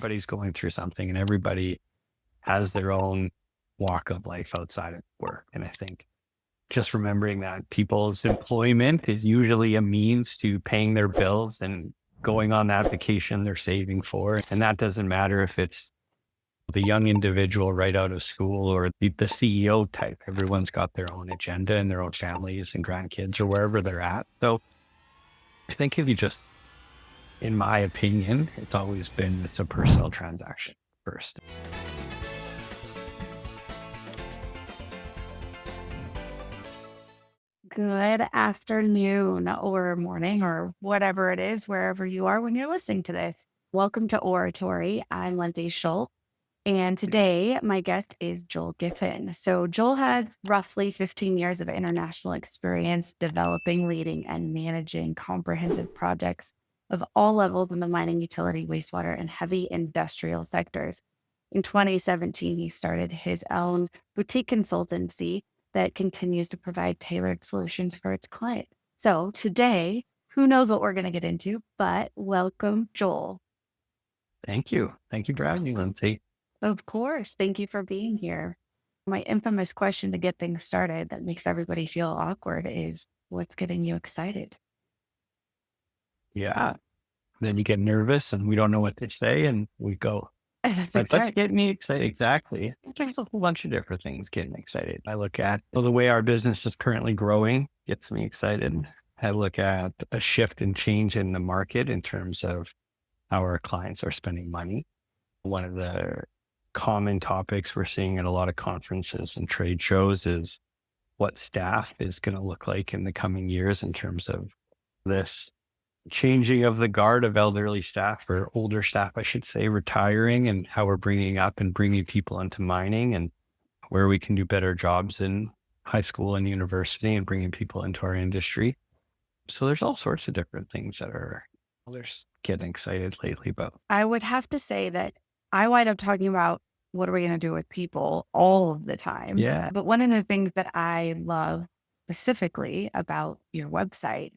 everybody's going through something and everybody has their own walk of life outside of work. And I think just remembering that people's employment is usually a means to paying their bills and going on that vacation they're saving for. And that doesn't matter if it's the young individual right out of school or the CEO type. Everyone's got their own agenda and their own families and grandkids or wherever they're at. So I think if you just, in my opinion, it's a personal transaction first. Good afternoon or morning or whatever it is, wherever you are when you're listening to this. Welcome to Oratory. I'm Lindsey Schultz. And today my guest is Joel Giffen. So Joel has roughly 15 years of international experience developing, leading, and managing comprehensive projects of all levels in the mining, utility, wastewater, and heavy industrial sectors. In 2017, he started his own boutique consultancy that continues to provide tailored solutions for its client. So today, who knows what we're going to get into, but welcome, Joel. Thank you. Thank you for having me, Lindsey. Of course. Thank you for being here. My infamous question to get things started that makes everybody feel awkward is, what's getting you excited? Yeah. Then you get nervous and we don't know what to say and we go, let's get me excited. Exactly. There's a whole bunch of different things getting me excited. I look at the way our business is currently growing gets me excited. I look at a shift and change in the market in terms of how our clients are spending money. One of the common topics we're seeing at a lot of conferences and trade shows is what staff is going to look like in the coming years in terms of this changing of the guard of elderly staff or older staff, I should say, retiring, and how we're bringing up and bringing people into mining and where we can do better jobs in high school and university and bringing people into our industry. So there's all sorts of different things that are getting excited lately about. I would have to say that I wind up talking about what are we going to do with people all of the time. Yeah. But one of the things that I love specifically about your website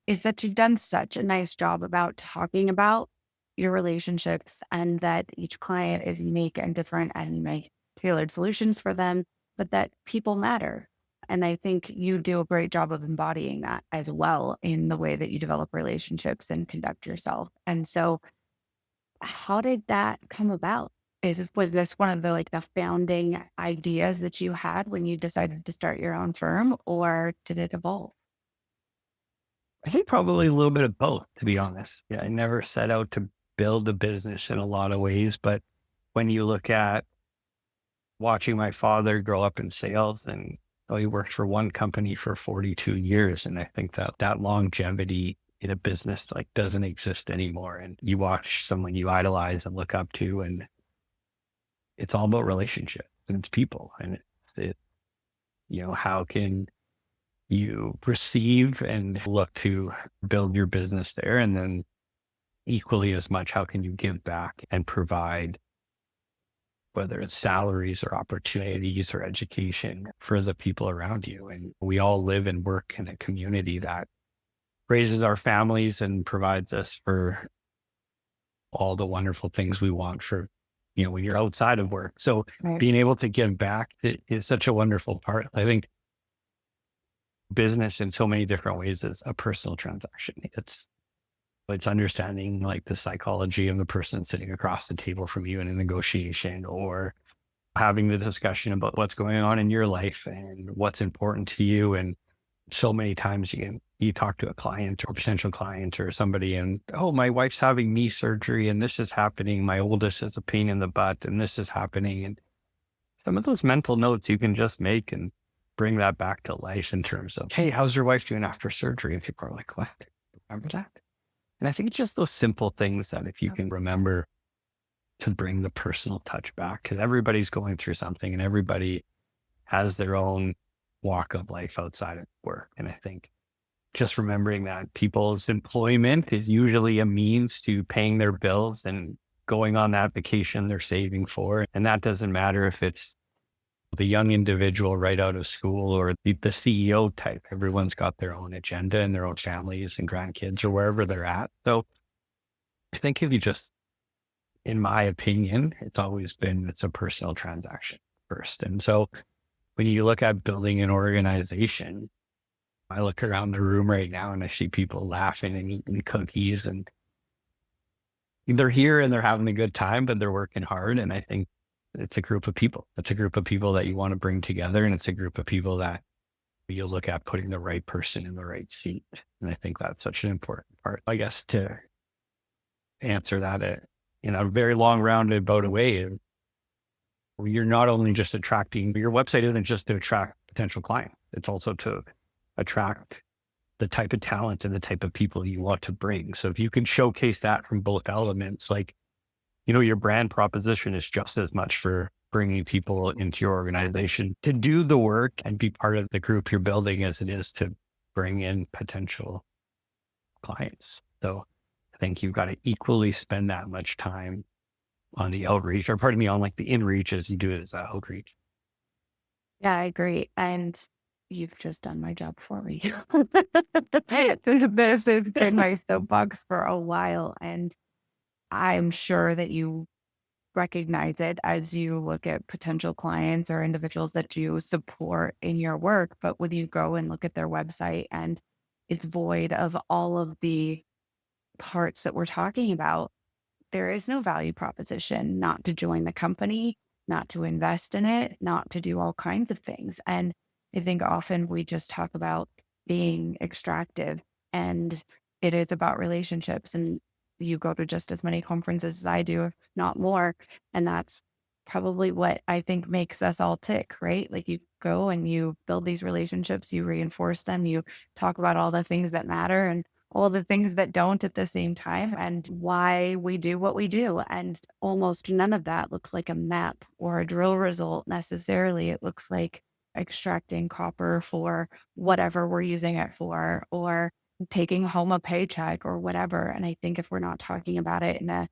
is that you've done such a nice job about talking about your relationships and that each client is unique and different and you make tailored solutions for them, but that people matter. And I think you do a great job of embodying that as well in the way that you develop relationships and conduct yourself. And so how did that come about? Was this one of the founding ideas that you had when you decided to start your own firm, or did it evolve? I think probably a little bit of both, to be honest. Yeah, I never set out to build a business in a lot of ways, but when you look at watching my father grow up in sales and he worked for one company for 42 years. And I think that longevity in a business doesn't exist anymore. And you watch someone you idolize and look up to, and it's all about relationships and it's people. And how can you receive and look to build your business there? And then equally as much, how can you give back and provide, whether it's salaries or opportunities or education for the people around you? And we all live and work in a community that raises our families and provides us for all the wonderful things we want for, when you're outside of work. So being able to give back is such a wonderful part. I think business in so many different ways is a personal transaction. It's understanding the psychology of the person sitting across the table from you in a negotiation, or having the discussion about what's going on in your life and what's important to you. And so many times you talk to a client or potential client or somebody and, oh, my wife's having knee surgery and this is happening. My oldest has a pain in the butt and this is happening. And some of those mental notes you can just make and bring that back to life in terms of, hey, how's your wife doing after surgery? And people are like, what? Remember that? And I think it's just those simple things that if you can remember to bring the personal touch back, because everybody's going through something and everybody has their own walk of life outside of work. And I think just remembering that people's employment is usually a means to paying their bills and going on that vacation they're saving for. And that doesn't matter if it's the young individual right out of school or the CEO type. Everyone's got their own agenda and their own families and grandkids or wherever they're at. So I think if you just, in my opinion, it's a personal transaction first. And so when you look at building an organization, I look around the room right now and I see people laughing and eating cookies, and they're here and they're having a good time, but they're working hard. And I think it's a group of people. It's a group of people that you want to bring together. And it's a group of people that you look at putting the right person in the right seat. And I think that's such an important part, I guess, to answer that in a very long roundabout way. You're not only just attracting, your website isn't just to attract potential clients. It's also to attract the type of talent and the type of people you want to bring. So if you can showcase that from both elements, like, your brand proposition is just as much for bringing people into your organization to do the work and be part of the group you're building as it is to bring in potential clients. So I think you've got to equally spend that much time on the outreach, or on like the in-reach as you do it as outreach. Yeah, I agree. And you've just done my job for me. This has been my soapbox for a while. And I'm sure that you recognize it as you look at potential clients or individuals that you support in your work. But when you go and look at their website and it's void of all of the parts that we're talking about, there is no value proposition not to join the company, not to invest in it, not to do all kinds of things. And I think often we just talk about being extractive, and it is about relationships. And you go to just as many conferences as I do, if not more. And that's probably what I think makes us all tick, right? Like you go and you build these relationships, you reinforce them, you talk about all the things that matter and all the things that don't at the same time, and why we do what we do. And almost none of that looks like a map or a drill result necessarily. It looks like extracting copper for whatever we're using it for, or taking home a paycheck or whatever. And I think if we're not talking about it in a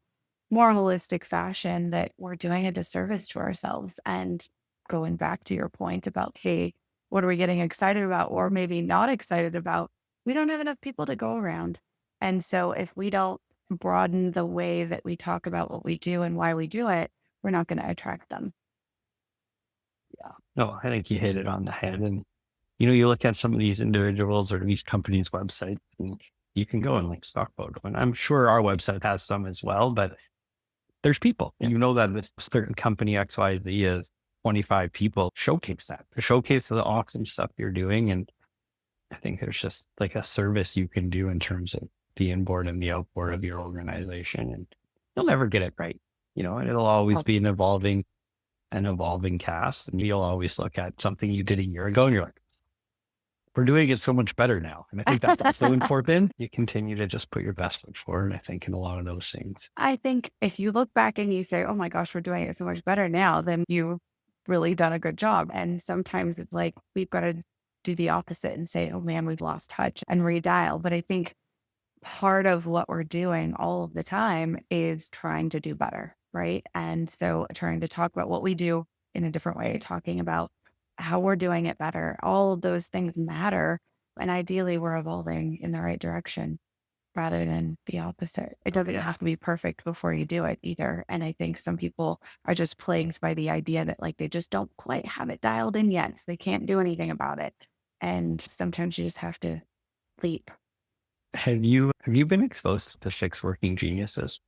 more holistic fashion, that we're doing a disservice to ourselves. And going back to your point about, hey, what are we getting excited about or maybe not excited about? We don't have enough people to go around. And so if we don't broaden the way that we talk about what we do and why we do it, we're not going to attract them. Yeah. No, I think you hit it on the head. And, you look at some of these individuals or these companies' websites, and you can go and like stock photo. And I'm sure our website has some as well, but there's people. And that this certain company XYZ is 25 people. Showcase that. Showcase the awesome stuff you're doing. And I think there's just like a service you can do in terms of the inboard and the outboard of your organization. And you'll never get it right, and it'll always be an evolving cast. And you'll always look at something you did a year ago and you're like, we're doing it so much better now. And I think that's also important. You continue to just put your best foot forward, I think, in a lot of those things. I think if you look back and you say, oh my gosh, we're doing it so much better now, then you've really done a good job. And sometimes it's like, we've got to do the opposite and say, oh man, we've lost touch and redial. But I think part of what we're doing all of the time is trying to do better, right? And so trying to talk about what we do in a different way, talking about how we're doing it better. All of those things matter. And ideally, we're evolving in the right direction rather than the opposite. It doesn't have to be perfect before you do it either. And I think some people are just plagued by the idea that like they just don't quite have it dialed in yet. So they can't do anything about it. And sometimes you just have to leap. Have you been exposed to 6 Working Geniuses?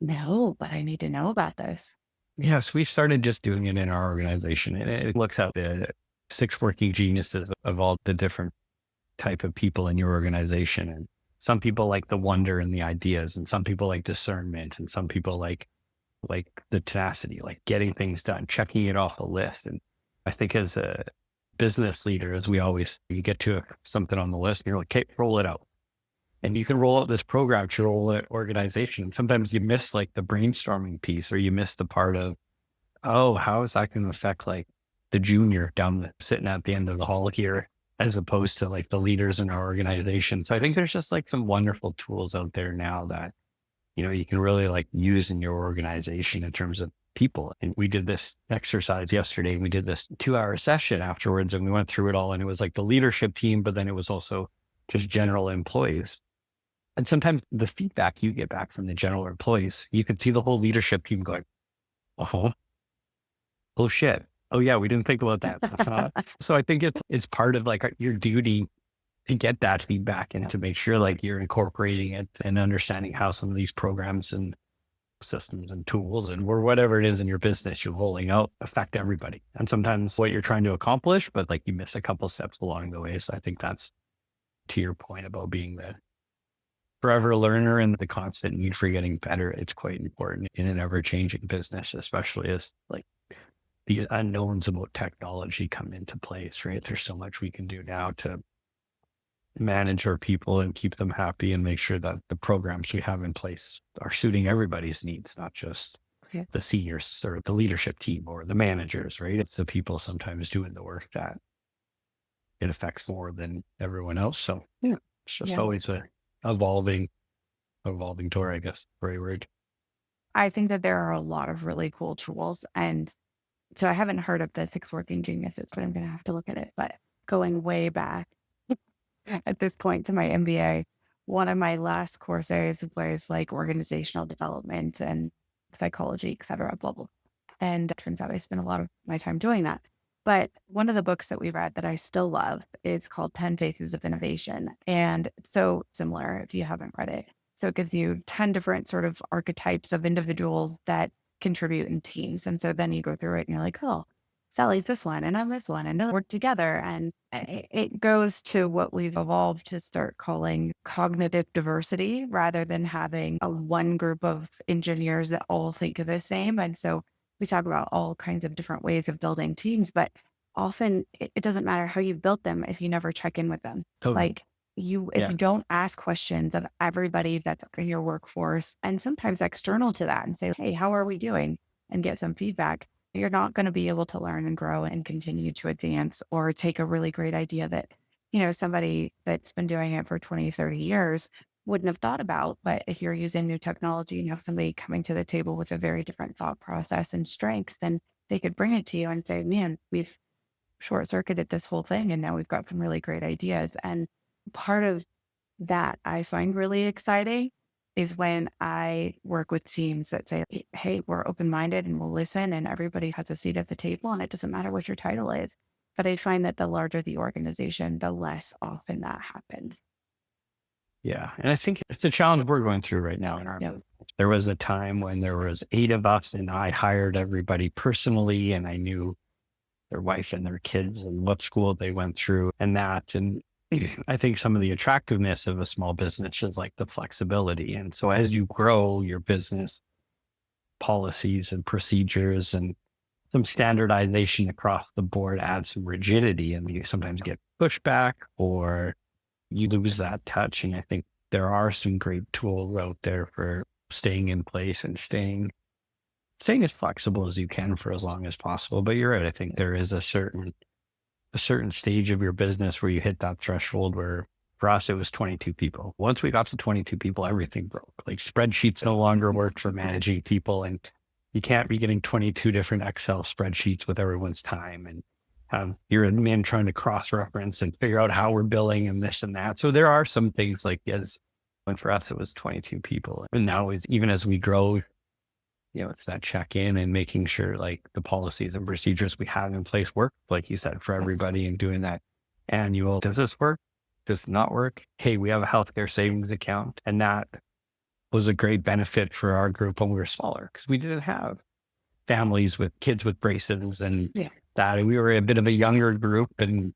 No, but I need to know about this. Yes, we started just doing it in our organization, and it looks at the 6 Working Geniuses of all the different type of people in your organization. And some people like the wonder and the ideas, and some people like discernment, and some people like the tenacity, like getting things done, checking it off the list. And I think as a business leader, you get to something on the list and you're like, okay, roll it out. And you can roll out this program to roll an organization. And sometimes you miss like the brainstorming piece, or you miss the part of, oh, how is that going to affect like the junior sitting at the end of the hall here, as opposed to like the leaders in our organization. So I think there's just like some wonderful tools out there now that, you can really like use in your organization in terms of people. And we did this exercise yesterday, and we did this 2-hour session afterwards, and we went through it all, and it was like the leadership team, but then it was also just general employees. And sometimes the feedback you get back from the general employees, you can see the whole leadership team going, oh, oh shit. Oh yeah, we didn't think about that. So I think it's part of like your duty to get that feedback and to make sure like you're incorporating it and understanding how some of these programs and systems and tools and or whatever it is in your business you're rolling out affect everybody. And sometimes what you're trying to accomplish, but like you miss a couple steps along the way. So I think that's to your point about being the forever learner and the constant need for getting better. It's quite important in an ever changing business, especially as like these unknowns about technology come into place, right? There's so much we can do now to manage our people and keep them happy and make sure that the programs we have in place are suiting everybody's needs, not just the seniors or the leadership team or the managers, right? It's the people sometimes doing the work that it affects more than everyone else. So yeah, it's just always a evolving tour, I guess, very word. I think that there are a lot of really cool tools. And so I haven't heard of the 6 working geniuses, but I'm going to have to look at it. But going way back at this point to my MBA, one of my last courses was like organizational development and psychology, et cetera, blah, blah. And it turns out I spent a lot of my time doing that. But one of the books that we read that I still love is called 10 Faces of Innovation. And it's so similar if you haven't read it. So it gives you 10 different sort of archetypes of individuals that contribute in teams. And so then you go through it and you're like, oh, Sally's this one and I'm this one and they'll work together. And it goes to what we've evolved to start calling cognitive diversity rather than having a one group of engineers that all think the same. And so we talk about all kinds of different ways of building teams, but often it doesn't matter how you built them if you never check in with them. Totally. Like if you don't ask questions of everybody that's in your workforce and sometimes external to that and say, hey, how are we doing? And get some feedback, you're not going to be able to learn and grow and continue to advance or take a really great idea that, somebody that's been doing it for 20, 30 years wouldn't have thought about. But if you're using new technology and you have somebody coming to the table with a very different thought process and strengths, then they could bring it to you and say, man, we've short circuited this whole thing and now we've got some really great ideas. And part of that I find really exciting is when I work with teams that say, hey, we're open-minded and we'll listen and everybody has a seat at the table and it doesn't matter what your title is. But I find that the larger the organization, the less often that happens. Yeah. And I think it's a challenge we're going through right now in our business. There was a time when there was 8 of us and I hired everybody personally and I knew their wife and their kids and what school they went through and that. And I think some of the attractiveness of a small business is like the flexibility. And so as you grow your business policies and procedures and some standardization across the board adds some rigidity and you sometimes get pushback or you lose that touch. And I think there are some great tools out there for staying in place and staying as flexible as you can for as long as possible. But you're right. I think there is a certain stage of your business where you hit that threshold where for us, it was 22 people. Once we got to 22 people, everything broke. Like spreadsheets no longer worked for managing people. And you can't be getting 22 different Excel spreadsheets with everyone's time and you're admin trying to cross-reference and figure out how we're billing and this and that. So there are some things like when for us, it was 22 people. And now even as we grow, it's that check-in and making sure like the policies and procedures we have in place work, like you said, for everybody and doing that annual, does this work? Does it not work? Hey, we have a healthcare savings account. And that was a great benefit for our group when we were smaller because we didn't have families with kids with braces and that. And we were a bit of a younger group and,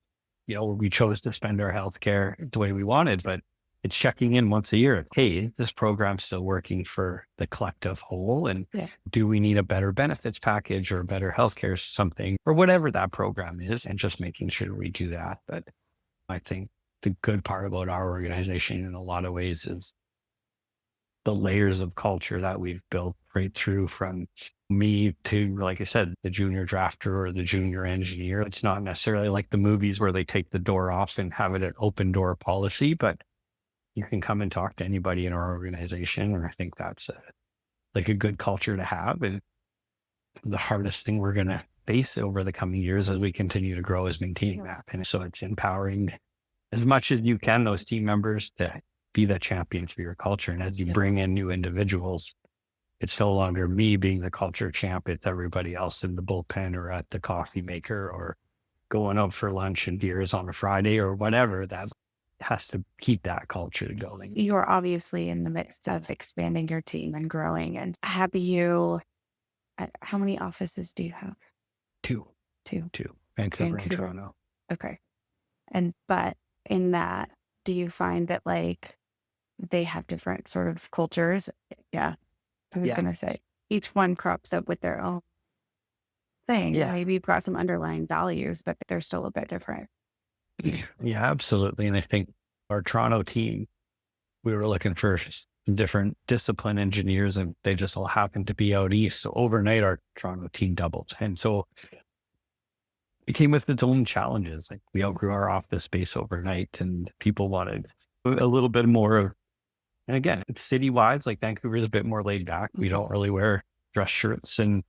we chose to spend our healthcare the way we wanted, but it's checking in once a year. Hey, this program's still working for the collective whole. And do we need a better benefits package or a better healthcare something or whatever that program is? And just making sure we do that. But I think the good part about our organization in a lot of ways is the layers of culture that we've built right through from me to, like I said, the junior drafter or the junior engineer. It's not necessarily like the movies where they take the door off and have it an open door policy, but you can come and talk to anybody in our organization. And I think that's like a good culture to have. And the hardest thing we're going to face over the coming years as we continue to grow is maintaining that. And so it's empowering as much as you can, those team members to be the champion for your culture. And as you bring in new individuals, it's no longer me being the culture champ. It's everybody else in the bullpen or at the coffee maker or going out for lunch and beers on a Friday or whatever. That has to keep that culture going. You're obviously in the midst of expanding your team and growing. And have you, how many offices do you have? Two. Vancouver and Toronto. Okay. But in that, do you find that like they have different sort of cultures? Yeah. I was going to say each one crops up with their own thing. Yeah. Maybe you've got some underlying values, but they're still a bit different. Yeah, absolutely. And I think our Toronto team, we were looking for different discipline engineers and they just all happened to be out east. So overnight, our Toronto team doubled. And so it came with its own challenges. Like we outgrew our office space overnight and people wanted a little bit more of, and again, it's city-wide, like Vancouver is a bit more laid back. We don't really wear dress shirts and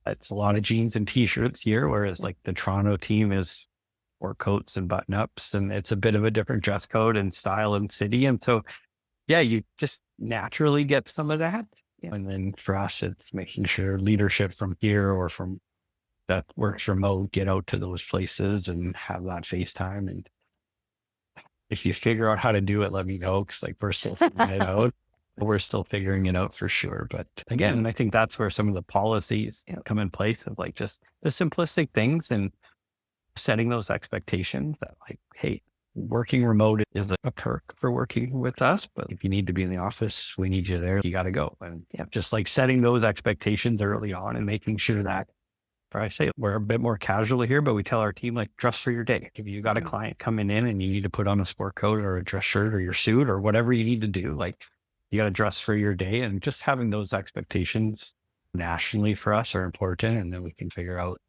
it's a lot of jeans and t-shirts here. Whereas like the Toronto team is or coats and button ups and it's a bit of a different dress code and style and city. And so, yeah, you just naturally get some of that. Yeah. And then for us, it's making sure leadership from here or from that works remote, get out to those places and have that FaceTime. And if you figure out how to do it, let me know. Cause like we're still figuring it out. We're still figuring it out for sure. But again, I think that's where some of the policies come in place of like just the simplistic things and setting those expectations that like, hey, working remote is a perk for working with us. But if you need to be in the office, we need you there. You got to go. And just like setting those expectations early on and making sure that, or I say we're a bit more casual here, but we tell our team like dress for your day. If you got a client coming in and you need to put on a sport coat or a dress shirt or your suit or whatever you need to do, like you got to dress for your day. And just having those expectations nationally for us are important. And then we can figure out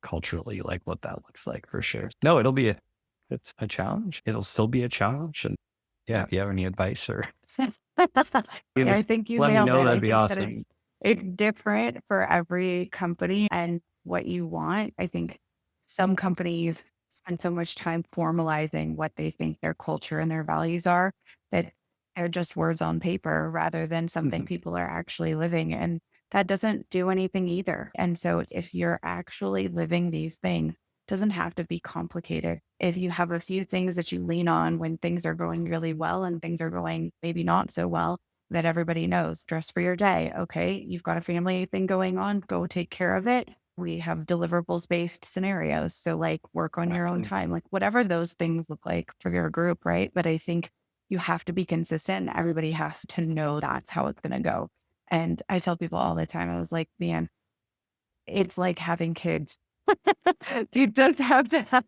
culturally like what that looks like for sure. No, it's a challenge. It'll still be a challenge. And yeah, if you have any advice or I think you let me nailed know, it. that'd be awesome. It's different for every company and what you want. I think some companies spend so much time formalizing what they think their culture and their values are that they're just words on paper rather than something people are actually living. And that doesn't do anything either. And so if you're actually living these things, it doesn't have to be complicated. If you have a few things that you lean on when things are going really well and things are going maybe not so well, that everybody knows, dress for your day. Okay, you've got a family thing going on, go take care of it. We have deliverables based scenarios. So like work on your own time, like whatever those things look like for your group, right? But I think you have to be consistent and everybody has to know that's how it's going to go. And I tell people all the time, I was like, man, it's like having kids. You just have to have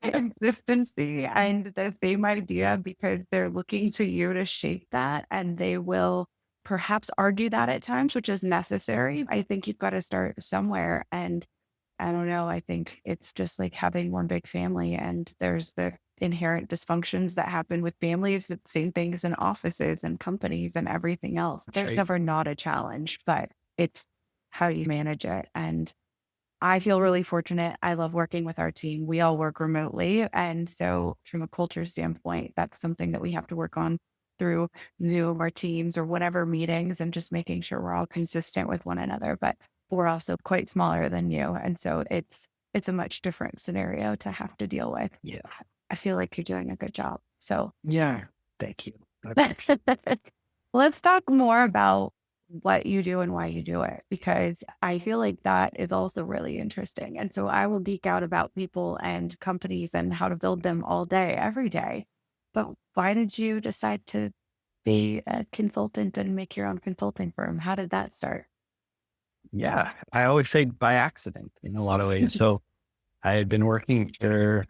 consistency and the same idea because they're looking to you to shape that and they will perhaps argue that at times, which is necessary. I think you've got to start somewhere. And I don't know, I think it's just like having one big family and there's the inherent dysfunctions that happen with families, the same things in offices and companies and everything else. There's never not a challenge, but it's how you manage it. And I feel really fortunate. I love working with our team. We all work remotely. And so from a culture standpoint, that's something that we have to work on through Zoom or Teams or whatever meetings and just making sure we're all consistent with one another. But we're also quite smaller than you. And so it's a much different scenario to have to deal with. Yeah. I feel like you're doing a good job. So yeah, thank you. Let's talk more about what you do and why you do it, because I feel like that is also really interesting. And so I will geek out about people and companies and how to build them all day, every day. But why did you decide to be a consultant and make your own consulting firm? How did that start? Yeah, I always say by accident in a lot of ways. So I had been working for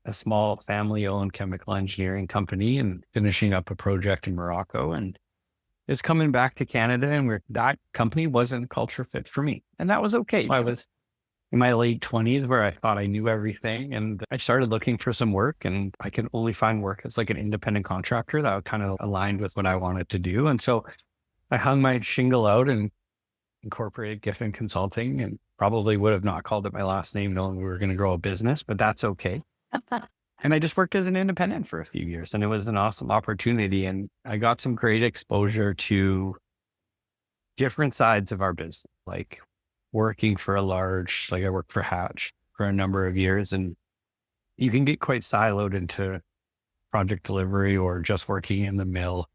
a small family-owned chemical engineering company and finishing up a project in Morocco and is coming back to Canada and that company wasn't a culture fit for me. And that was okay. I was in my late 20s where I thought I knew everything and I started looking for some work and I could only find work as like an independent contractor that kind of aligned with what I wanted to do. And so I hung my shingle out and incorporated Giffen Consulting and probably would have not called it my last name knowing we were going to grow a business, but that's okay. And I just worked as an independent for a few years, and it was an awesome opportunity. And I got some great exposure to different sides of our business, like working for like I worked for Hatch for a number of years, and you can get quite siloed into project delivery or just working in the mill.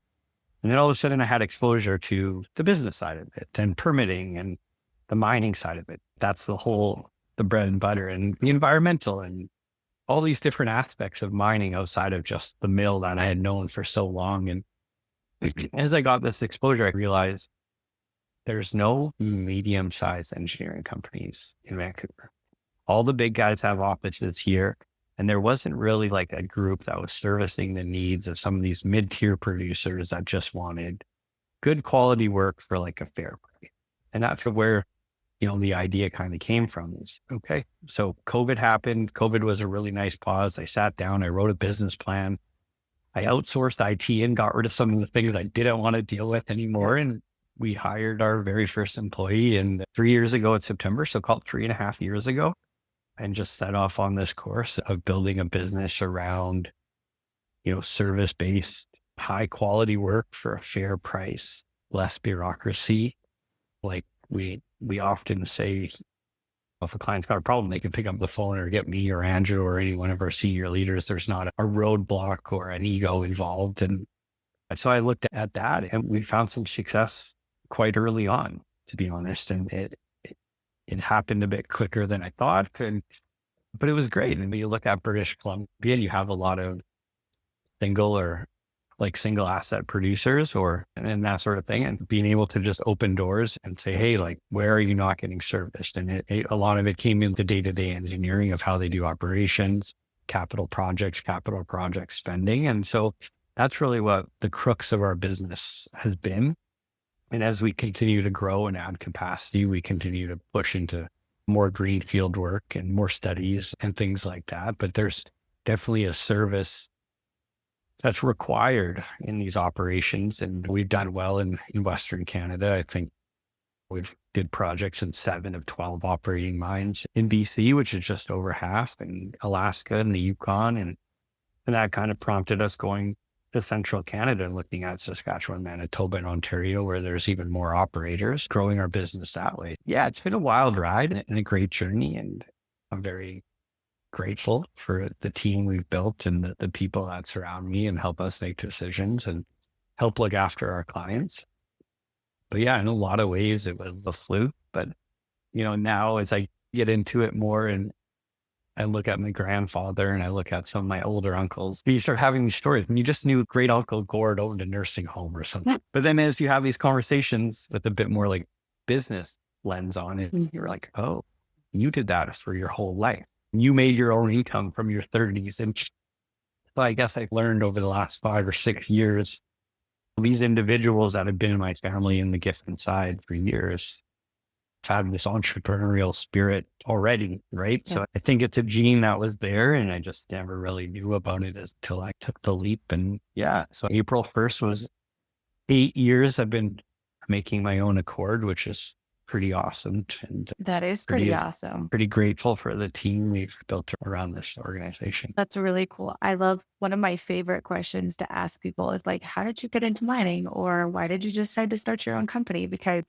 And then all of a sudden I had exposure to the business side of it and permitting and the mining side of it. That's the bread and butter, and the environmental and all these different aspects of mining outside of just the mill that I had known for so long. And as I got this exposure, I realized there's no medium-sized engineering companies in Vancouver. All the big guys have offices here, and there wasn't really like a group that was servicing the needs of some of these mid-tier producers that just wanted good quality work for like a fair price. And that's where, the idea kind of came from is, okay, so COVID happened. COVID was a really nice pause. I sat down, I wrote a business plan. I outsourced IT and got rid of some of the things I didn't want to deal with anymore. And we hired our very first employee in 3 years ago in September. So called 3.5 years ago, and just set off on this course of building a business around, service-based, high quality work for a fair price, less bureaucracy. Like we often say, if a client's got a problem, they can pick up the phone or get me or Andrew or any one of our senior leaders. There's not a roadblock or an ego involved. And so I looked at that, and we found some success quite early on, to be honest. And it happened a bit quicker than I thought. But it was great. And when you look at British Columbia, you have a lot of single asset producers and that sort of thing. And being able to just open doors and say, hey, like, where are you not getting serviced? And a lot of it came into day-to-day engineering of how they do operations, capital project spending. And so that's really what the crux of our business has been. And as we continue to grow and add capacity, we continue to push into more greenfield work and more studies and things like that. But there's definitely a service that's required in these operations. And we've done well in Western Canada. I think we've did projects in 7 of 12 operating mines in BC, which is just over half, in Alaska and the Yukon. And that kind of prompted us going to central Canada and looking at Saskatchewan, Manitoba, and Ontario, where there's even more operators, growing our business that way. Yeah, it's been a wild ride and a great journey. And I'm very grateful for the team we've built and the people that surround me and help us make decisions and help look after our clients. But yeah, in a lot of ways, it was a fluke. But, now as I get into it more and I look at my grandfather and I look at some of my older uncles, you start having these stories, and you just knew great uncle Gord owned a nursing home or something. But then as you have these conversations with a bit more like business lens on it, you're like, oh, you did that for your whole life. You made your own income from your 30s. And so I guess I've learned over the last 5 or 6 years, these individuals that have been in my family in the Giffen side for years had this entrepreneurial spirit already, right? Yeah. So I think it's a gene that was there, and I just never really knew about it until I took the leap. And yeah, so April 1st was 8 years I've been making my own accord, which is pretty awesome. And that is pretty awesome. Pretty grateful for the team we've built around this organization. That's really cool. I love, one of my favorite questions to ask people is like, how did you get into mining? Or why did you decide to start your own company? Because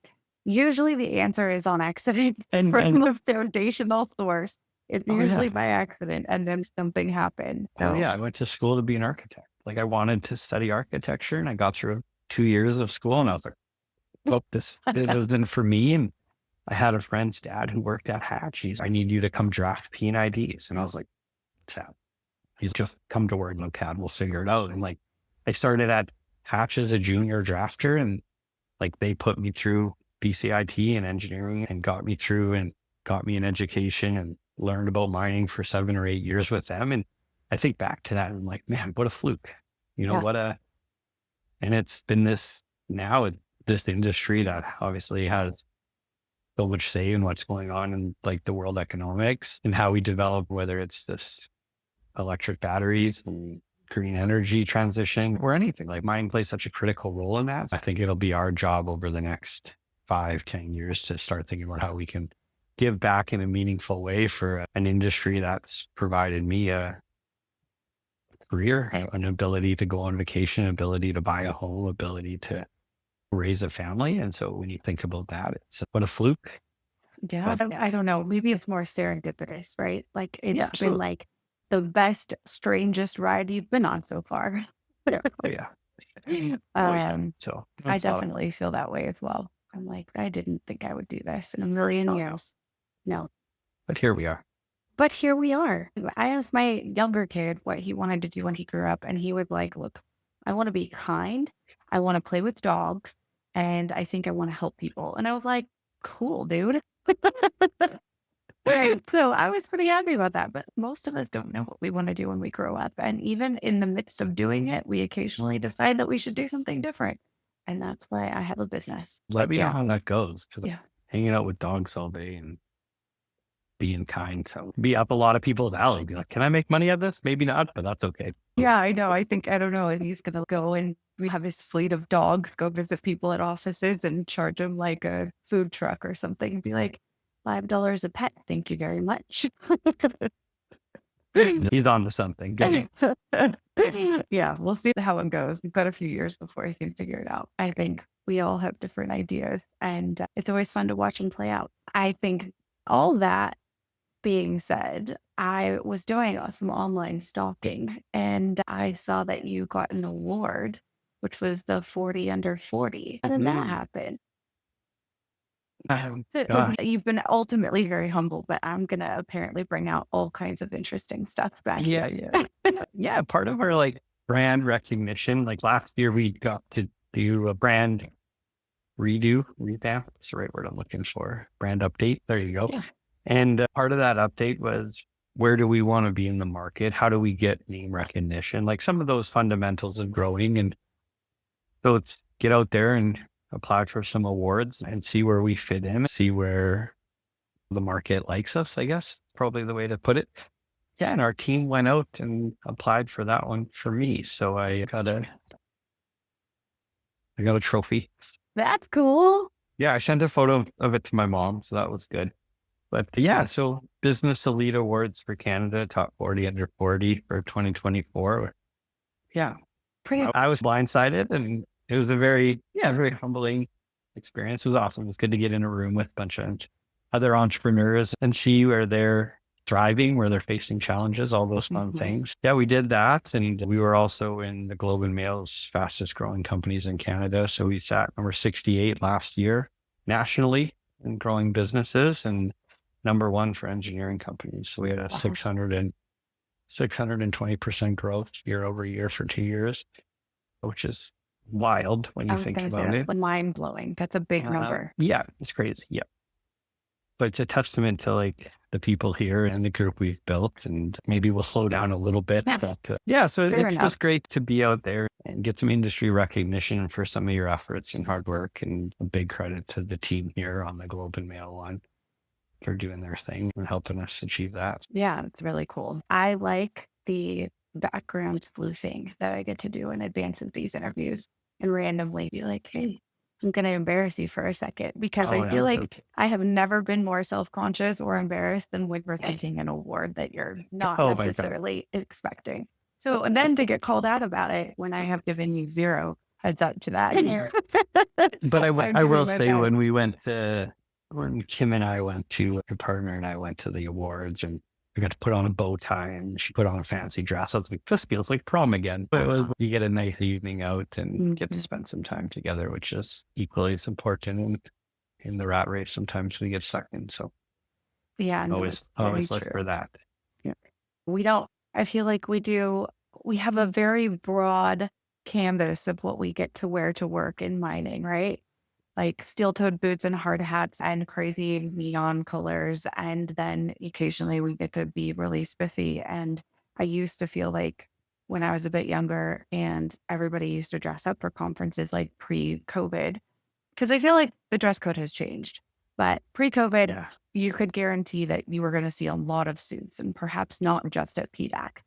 usually the answer is on accident and from the foundational source. It's usually by accident, and then something happened. So I went to school to be an architect. Like, I wanted to study architecture, and I got through 2 years of school, and I was like, well, this isn't for me. And I had a friend's dad who worked at Hatch. I need you to come draft P&IDs. And I was like, he's just come to work, no CAD, we'll figure it out. And like, I started at Hatch as a junior drafter, and like, they put me through BCIT and engineering and got me through and got me an education and learned about mining for 7 or 8 years with them. And I think back to that and I'm like, man, what a fluke, and it's been this industry that obviously has so much say in what's going on in like the world economics and how we develop, whether it's this electric batteries and green energy transition or anything. Like, mining plays such a critical role in that. I think it'll be our job over the next 5-10 years to start thinking about how we can give back in a meaningful way for an industry that's provided me a career, an ability to go on vacation, ability to buy a home, ability to raise a family. And so when you think about that, it's what a fluke. Yeah. But I don't know. Maybe it's more serendipitous, right? Like it's yeah, been absolutely. like the best, strangest ride you've been on so far. Yeah. Oh, yeah. Oh, yeah. Um, So I that's all. definitely feel that way as well. I'm like, I didn't think I would do this in a million Oh, no. years. No. But here we are. But here we are. I asked my younger kid what he wanted to do when he grew up, and he was like, look, I want to be kind. I want to play with dogs. And I think I want to help people. And I was like, cool, dude. So I was pretty happy about that. But most of us don't know what we want to do when we grow up. And even in the midst of doing it, we occasionally decide that we should do something different. And that's why I have a business. Let me know Yeah. how that goes. 'Cause Yeah. hanging out with dogs all day and being kind. So be up a lot of people's alley. Be like, can I make money at this? Maybe not, but that's okay. Yeah, I know. I think, I don't know, and he's gonna go and we have his fleet of dogs go visit people at offices and charge them like a food truck or something. Be like, $5 a pet. Thank you very much. He's on to something. Good. Yeah, we'll see how it goes. We've got a few years before he can figure it out. I think we all have different ideas, and it's always fun to watch them play out. I think all that being said, I was doing some online stalking and I saw that you got an award, which was the 40 under 40. How did that happen? Gosh. You've been ultimately very humble, but I'm going to apparently bring out all kinds of interesting stuff back Yeah, here. yeah. Yeah, part of our like brand recognition, like last year we got to do a brand revamp. That's the right word I'm looking for. Brand update. There you go. Yeah. And part of that update was, where do we want to be in the market? How do we get name recognition? Like some of those fundamentals of growing. And so it's get out there and apply for some awards and see where we fit in, see where the market likes us, I guess, probably the way to put it. Yeah. And our team went out and applied for that one for me. So I got a trophy. That's cool. Yeah. I sent a photo of it to my mom. So that was good. But yeah, so Business Elite Awards for Canada, top 40 under 40 for 2024. Yeah. I was blindsided and it was a very humbling experience. It was awesome. It was good to get in a room with a bunch of other entrepreneurs and see where they're thriving, where they're facing challenges, all those fun things. Yeah, we did that. And we were also in the Globe and Mail's fastest growing companies in Canada. So we sat number 68 last year nationally in growing businesses and number one for engineering companies. So we had a 620% growth year over year for 2 years, which is wild when you think about it. Mind blowing. That's a big number. Yeah, it's crazy. Yeah. But it's a testament to like the people here and the group we've built, and maybe we'll slow down a little bit. But so it's just great to be out there and get some industry recognition for some of your efforts and hard work, and a big credit to the team here on the Globe and Mail one for doing their thing and helping us achieve that. Yeah, it's really cool. I like the background sleuthing that I get to do in advance of these interviews and randomly be like, hey, I'm going to embarrass you for a second because I feel like I have never been more self-conscious or embarrassed than when we're taking an award that you're not necessarily expecting. So, and then to get called out about it when I have given you zero heads up to that. But I will say when Kim and I went to, her partner and I went to the awards, and we got to put on a bow tie and she put on a fancy dress. I was like, this feels like prom again. But you get a nice evening out and get to spend some time together, which is equally as important. And in the rat race, sometimes we get stuck in. So yeah, always look for that. Yeah. I feel like we have a very broad canvas of what we get to wear to work in mining, right? Like steel-toed boots and hard hats and crazy neon colors. And then occasionally we get to be really spiffy. And I used to feel like when I was a bit younger and everybody used to dress up for conferences like pre-COVID, because I feel like the dress code has changed. But pre-COVID, you could guarantee that you were going to see a lot of suits and perhaps not just at PDAC.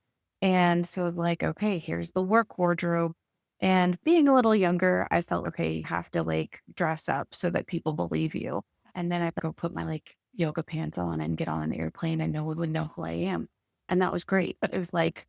And so like, okay, here's the work wardrobe. And being a little younger, I felt, okay, you have to like dress up so that people believe you. And then I go put my like yoga pants on and get on an airplane and no one would know who I am. And that was great. But it was like,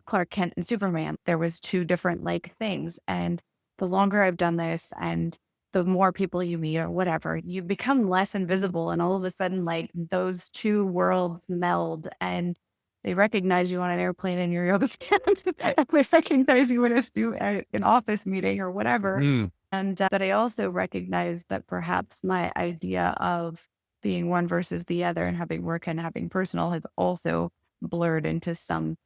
Clark Kent and Superman. There was two different like things. And the longer I've done this and the more people you meet or whatever, you become less invisible. And all of a sudden, like those two worlds meld and they recognize you on an airplane in your yoga pants. And they recognize you in an office meeting or whatever. Mm. And but I also recognize that perhaps my idea of being one versus the other and having work and having personal has also blurred into some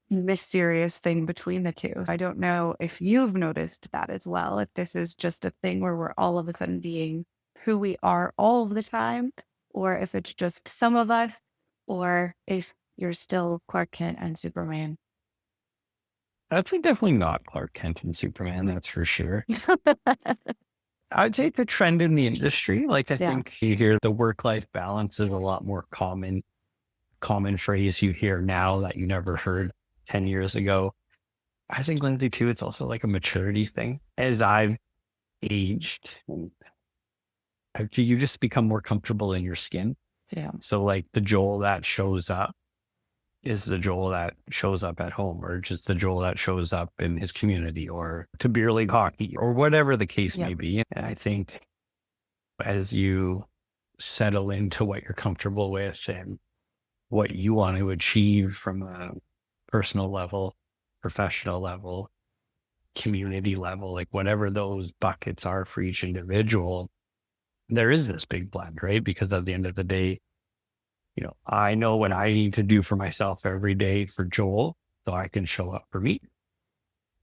mysterious thing between the two. I don't know if you've noticed that as well, if this is just a thing where we're all of a sudden being who we are all of the time, or if it's just some of us, or if you're still Clark Kent and Superman. I'd say definitely not Clark Kent and Superman, that's for sure. I'd say the trend in the industry, like I Yeah. think you hear the work-life balance is a lot more common phrase you hear now that you never heard 10 years ago. I think, Lindsay, too, it's also like a maturity thing. As I've aged, you just become more comfortable in your skin. Yeah. So like the Joel that shows up is the Joel that shows up at home, or just the Joel that shows up in his community or to beer league hockey or whatever the case may be. And I think as you settle into what you're comfortable with and what you want to achieve from a personal level, professional level, community level, like whatever those buckets are for each individual, there is this big blend, right? Because at the end of the day, I know what I need to do for myself every day for Joel, so I can show up for me.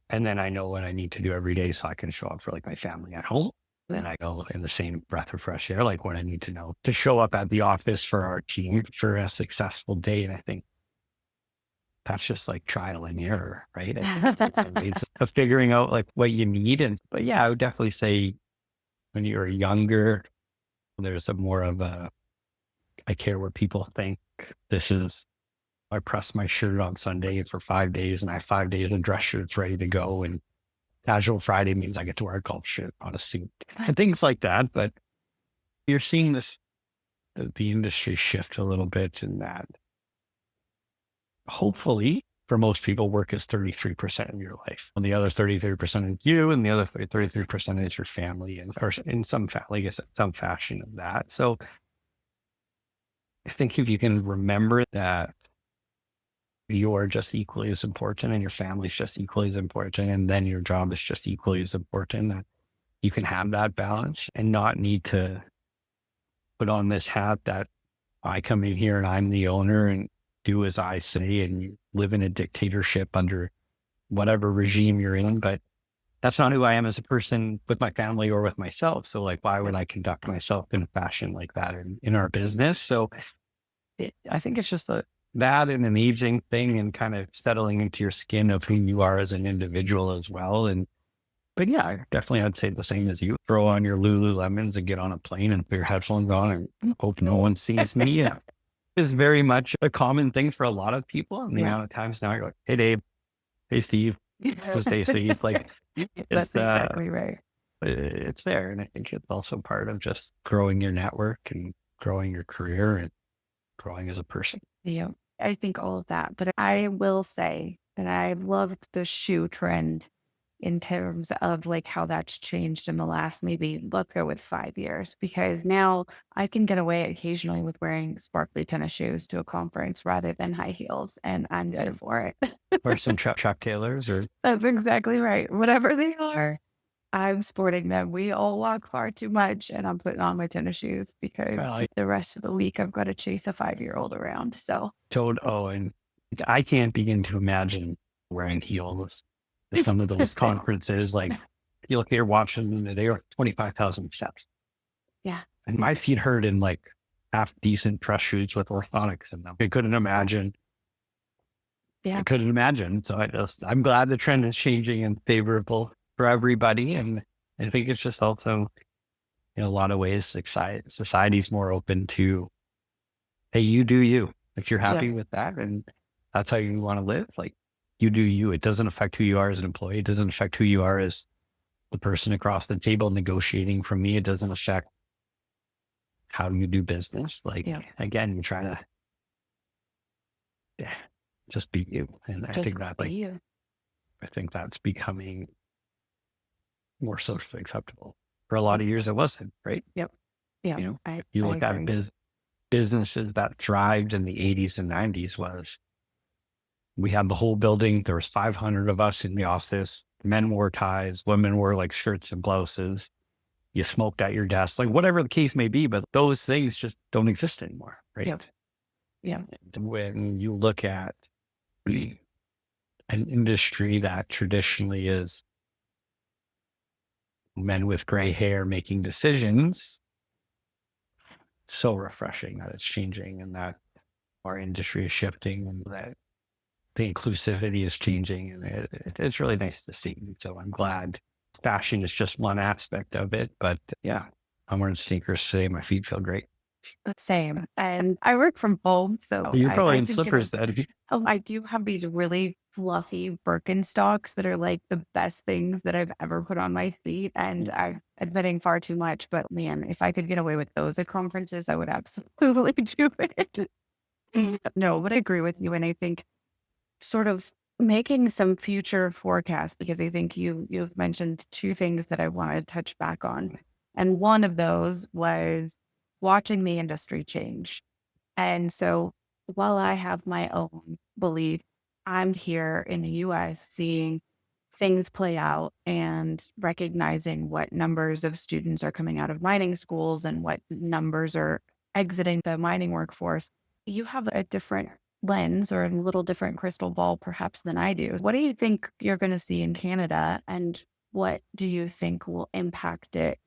And then I know what I need to do every day so I can show up for like my family at home. Then I know in the same breath of fresh air, like what I need to know to show up at the office for our team for a successful day. And I think that's just like trial and error, right? It's figuring out like what you need. But yeah, I would definitely say when you're younger, there's a more of a, I care what people think. I press my shirt on Sunday for 5 days and I have 5 days in dress shirts ready to go. And casual Friday means I get to wear a golf shirt on a suit and things like that. But you're seeing the industry shift a little bit in that. Hopefully for most people, work is 33% of your life. And the other 33% is you, and the other 33% is your family, or in some family, I guess, some fashion of that. So I think if you can remember that you're just equally as important and your family's just equally as important, and then your job is just equally as important, that you can have that balance and not need to put on this hat that I come in here and I'm the owner and do as I say, and you live in a dictatorship under whatever regime you're in. But that's not who I am as a person with my family or with myself. So like, why would I conduct myself in a fashion like that in our business? So I think it's just that and an aging thing and kind of settling into your skin of who you are as an individual as well. But yeah, definitely I'd say the same as you. Throw on your Lululemons and get on a plane and put your headphones on and hope no one sees me. It's very much a common thing for a lot of people. And the amount of times now you're like, hey, Dave, hey, Steve, how's Steve? Like, That's exactly right. It's there. And I think it's also part of just growing your network and growing your career and growing as a person. Yeah, I think all of that. But I will say that I loved the shoe trend in terms of like how that's changed in the last, maybe let's go with 5 years, because now I can get away occasionally with wearing sparkly tennis shoes to a conference rather than high heels. And I'm good for it. Or some Chuck Taylors or. That's exactly right. Whatever they are, I'm sporting them. We all walk far too much and I'm putting on my tennis shoes because the rest of the week I've got to chase a 5-year-old around. So and I can't begin to imagine wearing heels at some of those conferences. Like you look here watching them, they are 25,000 steps. Yeah. And my feet hurt in like half decent press shoes with orthotics in them. I couldn't imagine. Yeah. I couldn't imagine. So I'm glad the trend is changing and favorable for everybody. And I think it's just also, in a lot of ways, society's more open to, hey, you do you. If you're happy with that and that's how you want to live, like you do you. It doesn't affect who you are as an employee. It doesn't affect who you are as the person across the table negotiating from me. It doesn't affect how you do business. Like, again, you're trying to just be you. And I Just think that be you. I think that's becoming more socially acceptable. For a lot of years, it wasn't, right? Yep. Yeah. If you I look at agree. businesses that thrived in the 80s and 90s was we had the whole building. There was 500 of us in the office. Men wore ties, women wore like shirts and blouses. You smoked at your desk, like whatever the case may be, but those things just don't exist anymore, right? Yep. Yeah. When you look at an industry that traditionally is men with gray hair making decisions, so refreshing that it's changing and that our industry is shifting and that the inclusivity is changing. And it's really nice to see. So I'm glad fashion is just one aspect of it. But yeah, I'm wearing sneakers today. My feet feel great. Same. And I work from home, so You're probably I've in been getting, slippers then. I do have these really fluffy Birkenstocks that are like the best things that I've ever put on my feet. And I'm admitting far too much, but man, if I could get away with those at conferences, I would absolutely do it. No, but I agree with you. And I think sort of making some future forecasts, because I think you've mentioned two things that I want to touch back on. And one of those was watching the industry change. And so while I have my own belief, I'm here in the US seeing things play out and recognizing what numbers of students are coming out of mining schools and what numbers are exiting the mining workforce. You have a different lens or a little different crystal ball perhaps than I do. What do you think you're going to see in Canada, and what do you think will impact it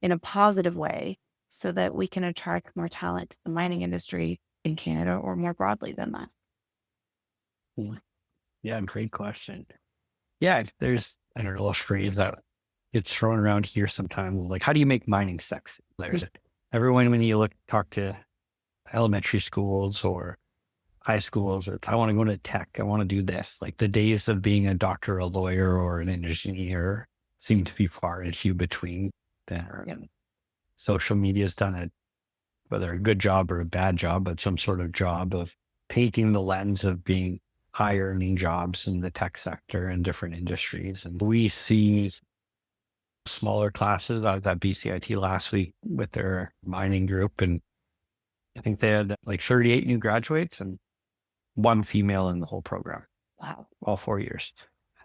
in a positive way so that we can attract more talent to the mining industry in Canada or more broadly than that? Yeah, great question. Yeah, there's an little phrase that gets thrown around here sometimes. Like, how do you make mining sexy? There's everyone when you talk to elementary schools or high schools, or I want to go into tech, I want to do this. Like the days of being a doctor, a lawyer, or an engineer seem to be far and few between there. And social media's done it, whether a good job or a bad job, but some sort of job of painting the lens of being high earning jobs in the tech sector and different industries. And we see smaller classes. I was at BCIT last week with their mining group, and I think they had like 38 new graduates and one female in the whole program. Wow. All 4 years.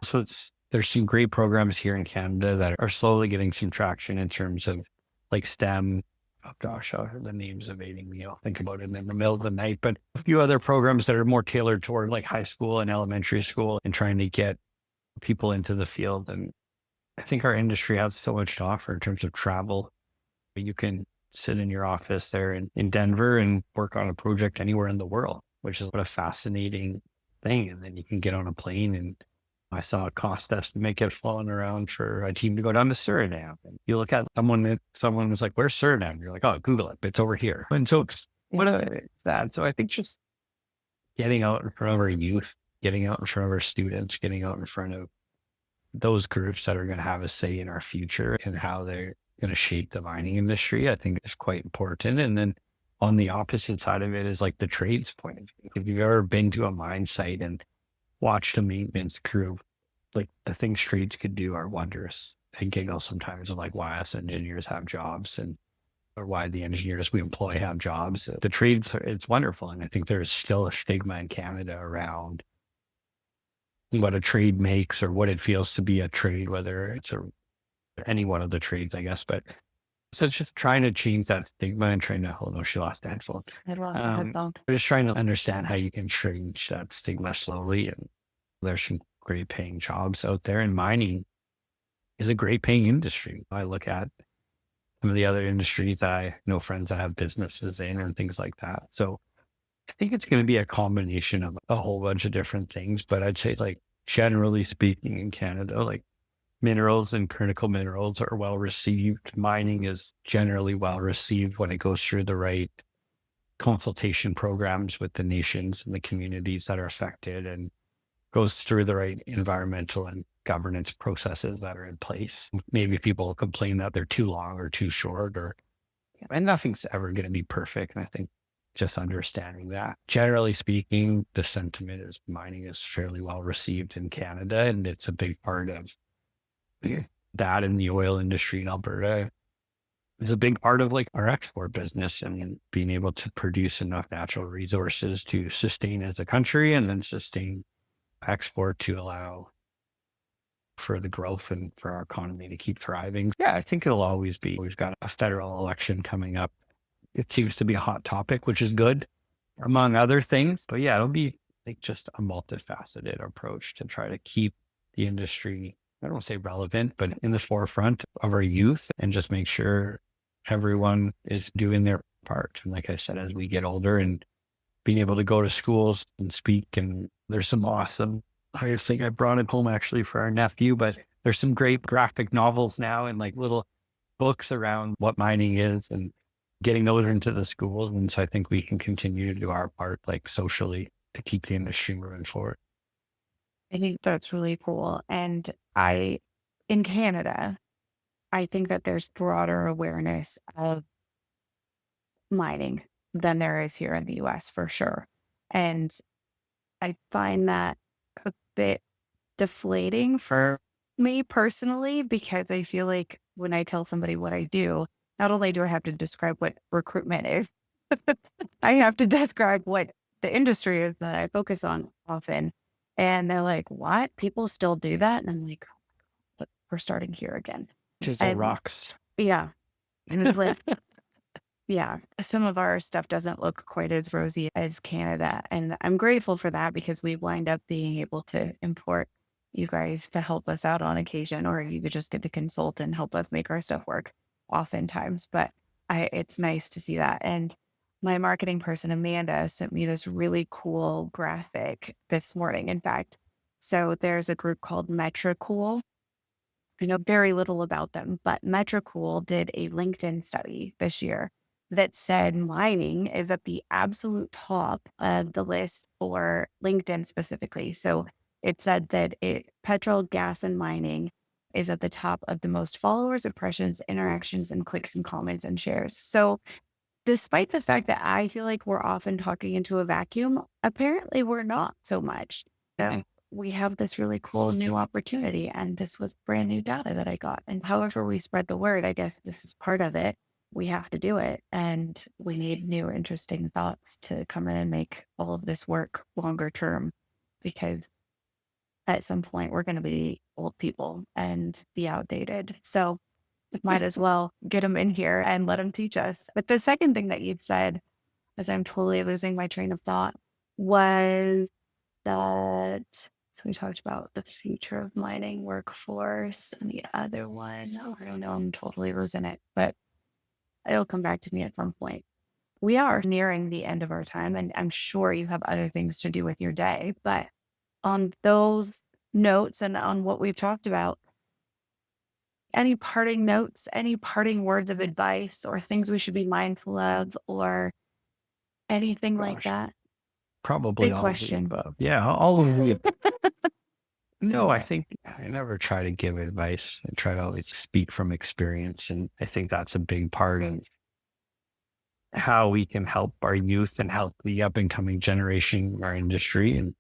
So there's some great programs here in Canada that are slowly getting some traction in terms of like STEM. Oh gosh, the name's evading me. I'll think about it in the middle of the night, but a few other programs that are more tailored toward like high school and elementary school and trying to get people into the field. And I think our industry has so much to offer in terms of travel. You can sit in your office there in Denver and work on a project anywhere in the world, which is what a fascinating thing. And then you can get on a plane, and I saw a cost estimate get flown around for a team to go down to Suriname. And you look at someone was like, "Where's Suriname?" You're like, "Oh, Google it. It's over here." And so what is that? So I think just getting out in front of our youth, getting out in front of our students, getting out in front of those groups that are going to have a say in our future and how they're going to shape the mining industry, I think is quite important. And then on the opposite side of it is like the trades point of view. If you've ever been to a mine site and watched a maintenance crew, like the things trades could do are wondrous. I giggle sometimes of like why us engineers have jobs or why the engineers we employ have jobs. The trades, it's wonderful. And I think there's still a stigma in Canada around what a trade makes or what it feels to be a trade, whether it's any one of the trades, I guess. But so it's just trying to change that stigma and trying to, oh no, she lost the headphone. Just trying to understand how you can change that stigma slowly. And there's some great paying jobs out there, and mining is a great paying industry. I look at some of the other industries, I know friends that have businesses in and things like that. So I think it's going to be a combination of a whole bunch of different things, but I'd say like generally speaking in Canada, like minerals and critical minerals are well received. Mining is generally well received when it goes through the right consultation programs with the nations and the communities that are affected and goes through the right environmental and governance processes that are in place. Maybe people complain that they're too long or too short and nothing's ever going to be perfect. And I think just understanding that. Generally speaking, the sentiment is mining is fairly well received in Canada, and it's a big part of that in the oil industry in Alberta is a big part of like our export business and being able to produce enough natural resources to sustain as a country and then sustain export to allow for the growth and for our economy to keep thriving. Yeah, I think it'll always be. We've got a federal election coming up. It seems to be a hot topic, which is good, among other things. But yeah, it'll be like just a multifaceted approach to try to keep the industry, I don't want to say relevant, but in the forefront of our youth and just make sure everyone is doing their part. And like I said, as we get older and being able to go to schools and speak, and there's some awesome, I think I brought it home actually for our nephew, but there's some great graphic novels now and like little books around what mining is and getting those into the schools. And so I think we can continue to do our part like socially to keep the industry moving forward. I think that's really cool. And in Canada, I think that there's broader awareness of mining than there is here in the US for sure. And I find that a bit deflating for me personally, because I feel like when I tell somebody what I do, not only do I have to describe what recruitment is, I have to describe what the industry is that I focus on often. And they're like, what? People still do that? And I'm like, "But we're starting here again." Chisel And rocks. yeah. And it's like, yeah, some of our stuff doesn't look quite as rosy as Canada. And I'm grateful for that because we wind up being able to import you guys to help us out on occasion, or you could just get to consult and help us make our stuff work oftentimes. But it's nice to see that. And my marketing person, Amanda, sent me this really cool graphic this morning, in fact. So there's a group called Metricool. I know very little about them, but Metricool did a LinkedIn study this year that said mining is at the absolute top of the list for LinkedIn specifically. So it said that petrol, gas, and mining is at the top of the most followers, impressions, interactions, and clicks and comments and shares. So despite the fact that I feel like we're often talking into a vacuum, apparently we're not so much. So we have this really cool new opportunity, and this was brand new data that I got. And however we spread the word, I guess this is part of it. We have to do it, and we need new, interesting thoughts to come in and make all of this work longer term, because at some point we're going to be old people and be outdated. So might as well get them in here and let them teach us. But the second thing that you'd said, as I'm totally losing my train of thought, was that, so we talked about the future of mining workforce, and the other one, oh, I don't know, I'm totally losing it, but it'll come back to me at some point. We are nearing the end of our time, and I'm sure you have other things to do with your day, but on those notes and on what we've talked about, any parting notes, any parting words of advice or things we should be mindful of or anything like Gosh, that? probably Big all of the question. above. Yeah, all of the above. No, I think I never try to give advice. I try to always speak from experience. And I think that's a big part of how we can help our youth and help the up and coming generation in our industry. And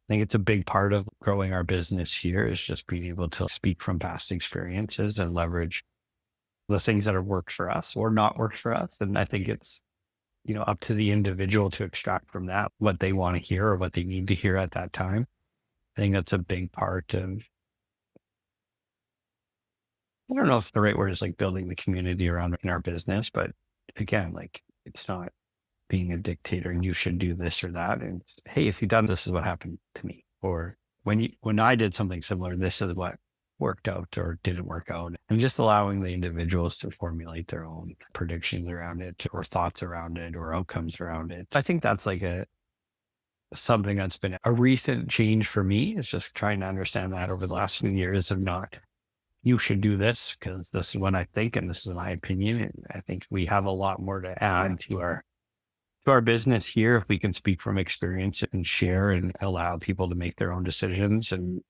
I think it's a big part of growing our business here is just being able to speak from past experiences and leverage the things that have worked for us or not worked for us. And I think it's, up to the individual to extract from that what they want to hear or what they need to hear at that time. I think that's a big part of, I don't know if the right word is like building the community around in our business, but again, like it's not being a dictator and you should do this or that. And hey, if you've done this is what happened to me. Or when I did something similar, this is what worked out or didn't work out. And just allowing the individuals to formulate their own predictions around it or thoughts around it or outcomes around it. I think that's like something that's been a recent change for me is just trying to understand that over the last few years of not, you should do this because this is what I think and this is my opinion. And I think we have a lot more to add to our business here if we can speak from experience and share and allow people to make their own decisions and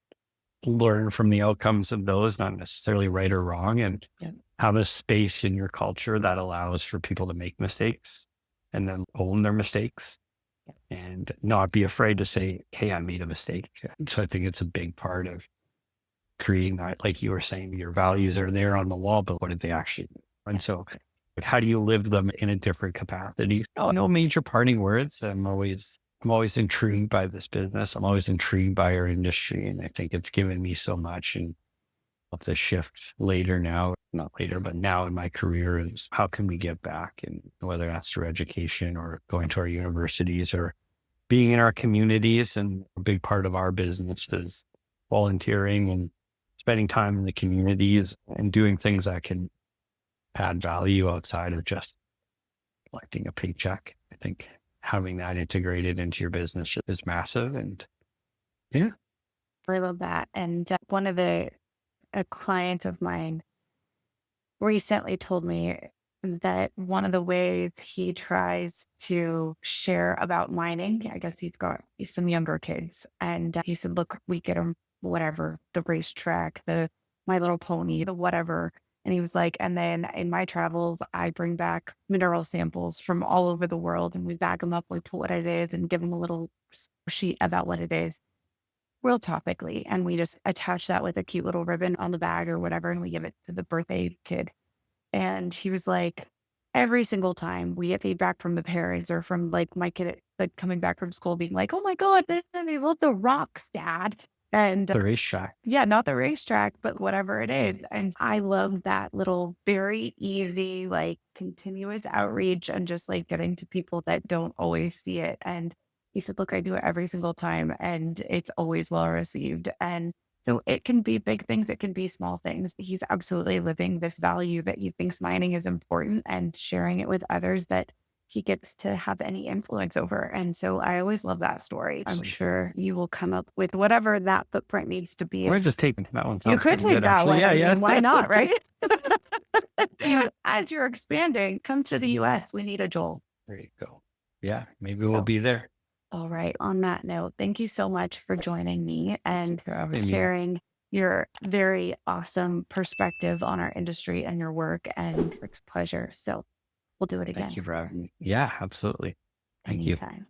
learn from the outcomes of those, not necessarily right or wrong, and have a space in your culture that allows for people to make mistakes and then own their mistakes and not be afraid to say, hey, I made a mistake. So I think it's a big part of creating that, like you were saying, your values are there on the wall, but what did they actually do? And so how do you live them in a different capacity? No major parting words. I'm always intrigued by this business. I'm always intrigued by our industry. And I think it's given me so much. And the shift later now, not later, but now in my career is how can we give back? And whether that's through education or going to our universities or being in our communities. And a big part of our business is volunteering and spending time in the communities and doing things that can add value outside of just collecting a paycheck. I think having that integrated into your business is massive. And yeah, I love that. And a client of mine recently told me that one of the ways he tries to share about mining, I guess he's got some younger kids, and he said, look, we get them whatever, the racetrack, the My Little Pony, the whatever. And he was like, and then in my travels, I bring back mineral samples from all over the world and we bag them up with what it is and give them a little sheet about what it is real topically. And we just attach that with a cute little ribbon on the bag or whatever. And we give it to the birthday kid. And he was like, every single time we get feedback from the parents or from like my kid like coming back from school being like, oh my God, they love the rocks, Dad. And the racetrack. yeah, not the racetrack, but whatever it is. And I love that little very easy, like continuous outreach and just like getting to people that don't always see it. And he said, look, I do it every single time and it's always well received. And so it can be big things, it can be small things. He's absolutely living this value that he thinks mining is important and sharing it with others that he gets to have any influence over. And so I always love that story. I'm sure you will come up with whatever that footprint needs to be. We're just taking that one. You could take that one. Yeah, I mean, yeah. why not, right? As you're expanding, come to the US. We need a Joel. There you go. Yeah, maybe we'll be there. All right. On that note, thank you so much for joining me and sharing your very awesome perspective on our industry and your work. And it's a pleasure. So we'll do it again. Thank you for having me. Yeah, absolutely. Thank you. Anytime.